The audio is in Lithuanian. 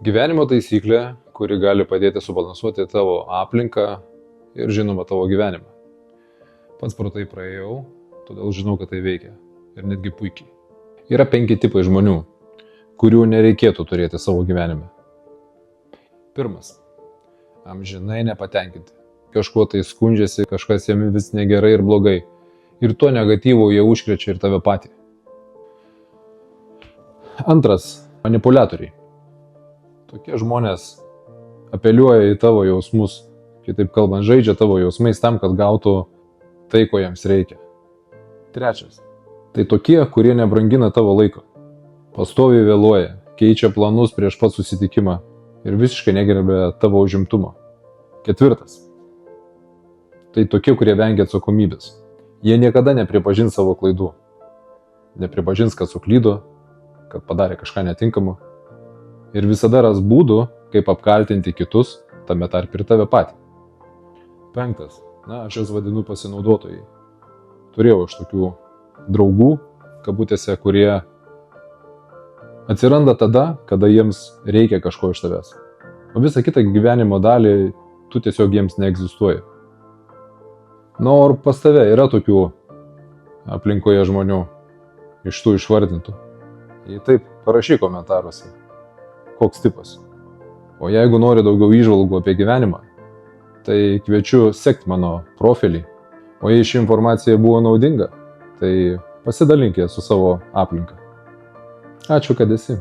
Gyvenimo taisyklė, kuri gali padėti subalansuoti tavo aplinką ir žinoma tavo gyvenimą. Pats pro tai praėjau, todėl žinau, kad tai veikia. Ir netgi puikiai. Yra 5 tipai žmonių, kurių nereikėtų turėti savo gyvenime. Pirmas. Amžinai nepatenkinti. Kažkuo tai skundžiasi, kažkas jame vis negerai ir blogai. Ir tuo negatyvu jie užkrečia ir tave patį. Antras. Manipuliatoriai. Tokie žmonės apeliuoja į tavo jausmus, kitaip kalbant, žaidžia tavo jausmais tam, kad gautų tai, ko jiems reikia. Trečias. Tai tokie, kurie nebrangina tavo laiko. Pastoviai vėluoja, keičia planus prieš pat susitikimą ir visiškai negerbia tavo užimtumo. Ketvirtas. Tai tokie, kurie vengia atsakomybės. Jie niekada nepripažins savo klaidų. Nepripažins, kad suklydo, kad padarė kažką netinkamo. Ir visada ras būdų, kaip apkaltinti kitus, tame tarp ir tave patį. Penktas. Aš juos vadinu pasinaudotojai. Turėjau iš tokių draugų, kabutėse, kurie atsiranda tada, kada jiems reikia kažko iš tavęs. O visą kitą gyvenimo dalį tu tiesiog jiems neegzistuoji. Ir pas tave yra tokių aplinkoje žmonių, iš tų išvardintų. Jei taip, parašyk komentaruose, koks tipas. O jeigu nori daugiau įžvalgų apie gyvenimą, tai kviečiu sekti mano profilį. O jei ši informacija buvo naudinga, tai pasidalink ją su savo aplinka. Ačiū, kad esi.